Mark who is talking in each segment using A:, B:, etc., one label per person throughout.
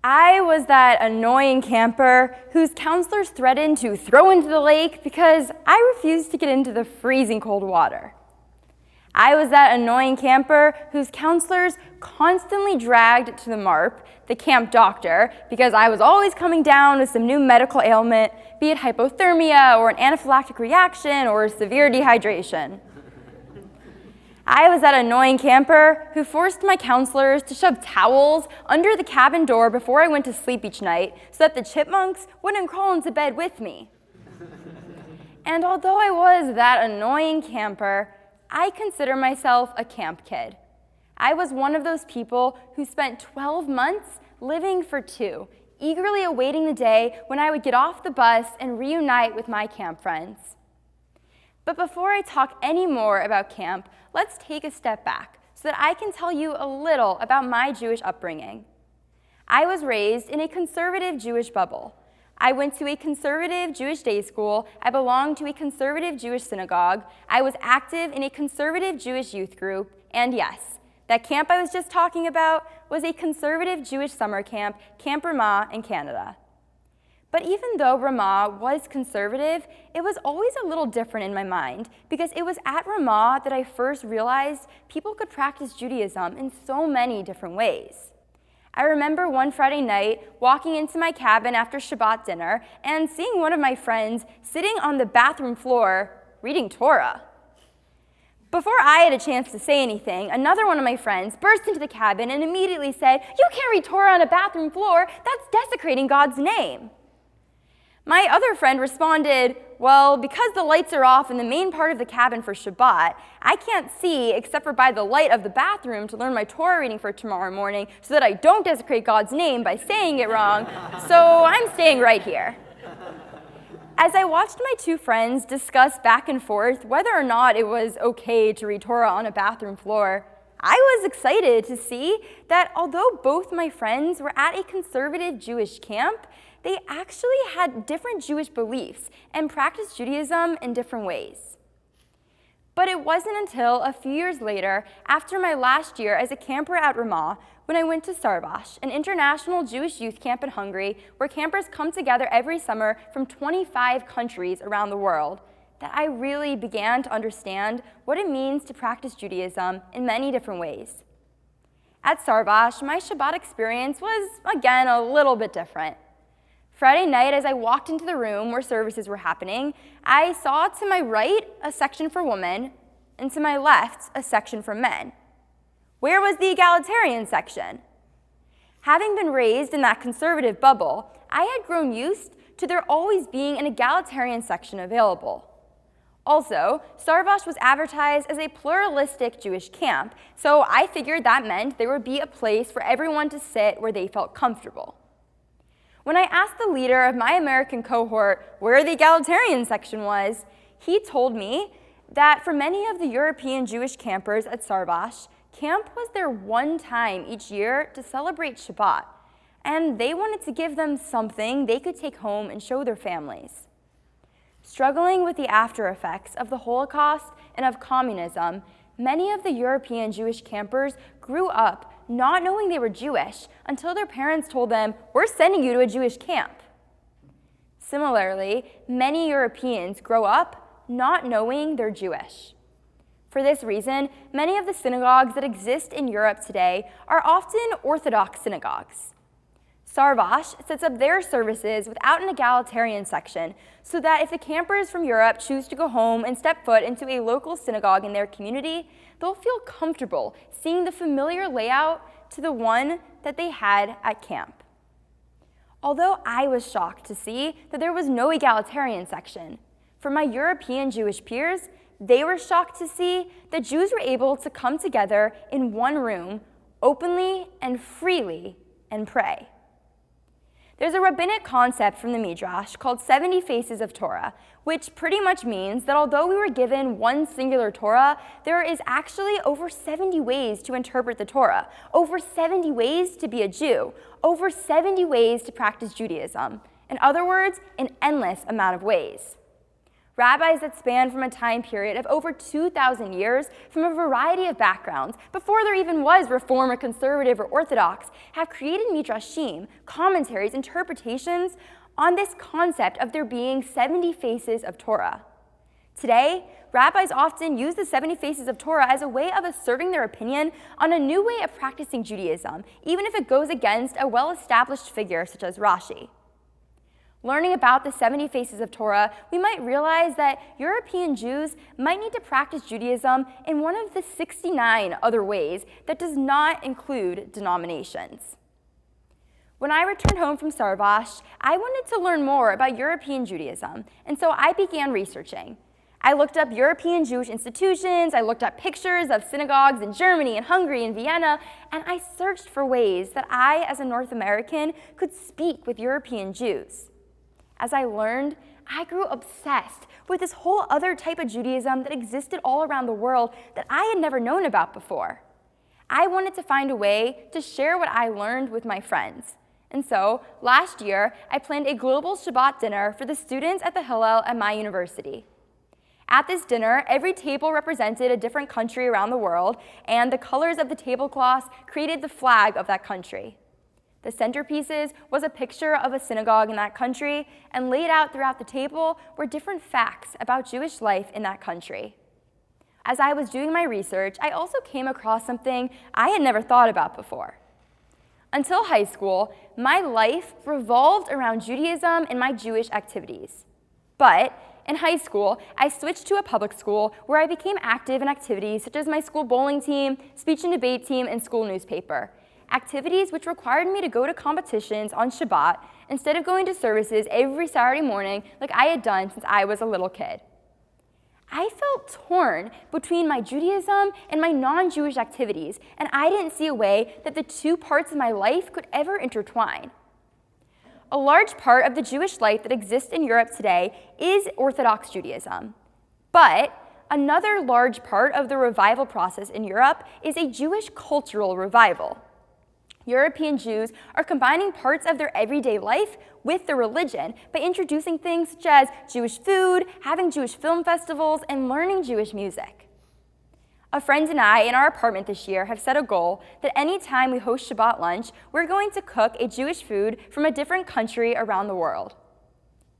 A: I was that annoying camper whose counselors threatened to throw into the lake because I refused to get into the freezing cold water. I was that annoying camper whose counselors constantly dragged to the MARP, the camp doctor, because I was always coming down with some new medical ailment, be it hypothermia or an anaphylactic reaction or severe dehydration. I was that annoying camper who forced my counselors to shove towels under the cabin door before I went to sleep each night so that the chipmunks wouldn't crawl into bed with me. And although I was that annoying camper, I consider myself a camp kid. I was one of those people who spent 12 months living for 2, eagerly awaiting the day when I would get off the bus and reunite with my camp friends. But before I talk any more about camp, let's take a step back so that I can tell you a little about my Jewish upbringing. I was raised in a conservative Jewish bubble. I went to a conservative Jewish day school. I belonged to a conservative Jewish synagogue. I was active in a conservative Jewish youth group. And yes, that camp I was just talking about was a conservative Jewish summer camp, Camp Breman in Canada. But even though Ramah was conservative, it was always a little different in my mind because it was at Ramah that I first realized people could practice Judaism in so many different ways. I remember one Friday night walking into my cabin after Shabbat dinner and seeing one of my friends sitting on the bathroom floor reading Torah. Before I had a chance to say anything, another one of my friends burst into the cabin and immediately said, "You can't read Torah on a bathroom floor. That's desecrating God's name." My other friend responded, "Well, because the lights are off in the main part of the cabin for Shabbat, I can't see except for by the light of the bathroom to learn my Torah reading for tomorrow morning so that I don't desecrate God's name by saying it wrong, so I'm staying right here." As I watched my 2 friends discuss back and forth whether or not it was okay to read Torah on a bathroom floor, I was excited to see that although both my friends were at a conservative Jewish camp, they actually had different Jewish beliefs and practiced Judaism in different ways. But it wasn't until a few years later, after my last year as a camper at Ramah, when I went to Sarvash, an international Jewish youth camp in Hungary, where campers come together every summer from 25 countries around the world, that I really began to understand what it means to practice Judaism in many different ways. At Sarvash, my Shabbat experience was, again, a little bit different. Friday night, as I walked into the room where services were happening, I saw to my right a section for women, and to my left a section for men. Where was the egalitarian section? Having been raised in that conservative bubble, I had grown used to there always being an egalitarian section available. Also, Sarvash was advertised as a pluralistic Jewish camp, so I figured that meant there would be a place for everyone to sit where they felt comfortable. When I asked the leader of my American cohort where the egalitarian section was, he told me that for many of the European Jewish campers at Sarvash, camp was their one time each year to celebrate Shabbat, and they wanted to give them something they could take home and show their families. Struggling with the after effects of the Holocaust and of communism, many of the European Jewish campers grew up not knowing they were Jewish until their parents told them, "We're sending you to a Jewish camp." Similarly, many Europeans grow up not knowing they're Jewish. For this reason, many of the synagogues that exist in Europe today are often Orthodox synagogues. Sarvash sets up their services without an egalitarian section so that if the campers from Europe choose to go home and step foot into a local synagogue in their community, they'll feel comfortable seeing the familiar layout to the one that they had at camp. Although I was shocked to see that there was no egalitarian section, for my European Jewish peers, they were shocked to see that Jews were able to come together in one room openly and freely and pray. There's a rabbinic concept from the Midrash called 70 Faces of Torah, which pretty much means that although we were given one singular Torah, there is actually over 70 ways to interpret the Torah, over 70 ways to be a Jew, over 70 ways to practice Judaism. In other words, an endless amount of ways. Rabbis that span from a time period of over 2,000 years from a variety of backgrounds, before there even was Reform or Conservative or Orthodox, have created midrashim, commentaries, interpretations on this concept of there being 70 faces of Torah. Today, rabbis often use the 70 faces of Torah as a way of asserting their opinion on a new way of practicing Judaism, even if it goes against a well-established figure such as Rashi. Learning about the 70 faces of Torah, we might realize that European Jews might need to practice Judaism in one of the 69 other ways that does not include denominations. When I returned home from Sarvash, I wanted to learn more about European Judaism, and so I began researching. I looked up European Jewish institutions, I looked up pictures of synagogues in Germany and Hungary and Vienna, and I searched for ways that I, as a North American, could speak with European Jews. As I learned, I grew obsessed with this whole other type of Judaism that existed all around the world that I had never known about before. I wanted to find a way to share what I learned with my friends. And so, last year, I planned a global Shabbat dinner for the students at the Hillel at my university. At this dinner, every table represented a different country around the world, and the colors of the tablecloths created the flag of that country. The centerpieces was a picture of a synagogue in that country, and laid out throughout the table were different facts about Jewish life in that country. As I was doing my research, I also came across something I had never thought about before. Until high school, my life revolved around Judaism and my Jewish activities. But in high school, I switched to a public school where I became active in activities such as my school bowling team, speech and debate team, and school newspaper. Activities which required me to go to competitions on Shabbat instead of going to services every Saturday morning like I had done since I was a little kid. I felt torn between my Judaism and my non-Jewish activities, and I didn't see a way that the two parts of my life could ever intertwine. A large part of the Jewish life that exists in Europe today is Orthodox Judaism. But another large part of the revival process in Europe is a Jewish cultural revival. European Jews are combining parts of their everyday life with their religion by introducing things such as Jewish food, having Jewish film festivals, and learning Jewish music. A friend and I in our apartment this year have set a goal that any time we host Shabbat lunch, we're going to cook a Jewish food from a different country around the world.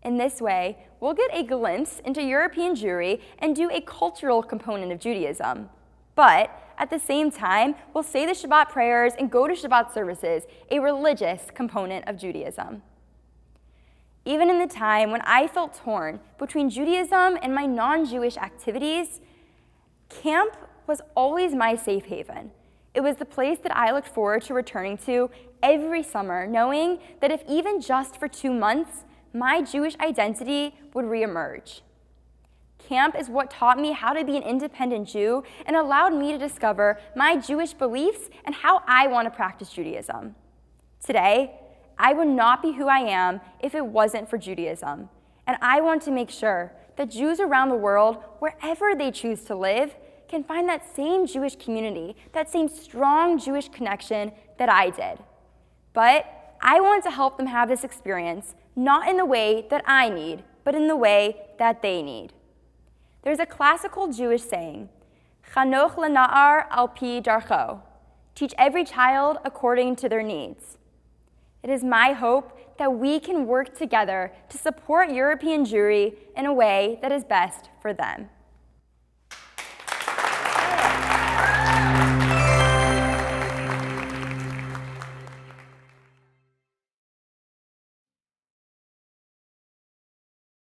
A: In this way, we'll get a glimpse into European Jewry and do a cultural component of Judaism. But at the same time, we'll say the Shabbat prayers and go to Shabbat services, a religious component of Judaism. Even in the time when I felt torn between Judaism and my non-Jewish activities, camp was always my safe haven. It was the place that I looked forward to returning to every summer, knowing that if even just for 2 months, my Jewish identity would reemerge. Camp is what taught me how to be an independent Jew and allowed me to discover my Jewish beliefs and how I want to practice Judaism. Today, I would not be who I am if it wasn't for Judaism, and I want to make sure that Jews around the world, wherever they choose to live, can find that same Jewish community, that same strong Jewish connection that I did. But I want to help them have this experience, not in the way that I need, but in the way that they need. There's a classical Jewish saying, Chanoch lena'ar al pi darcho, teach every child according to their needs. It is my hope that we can work together to support European Jewry in a way that is best for them.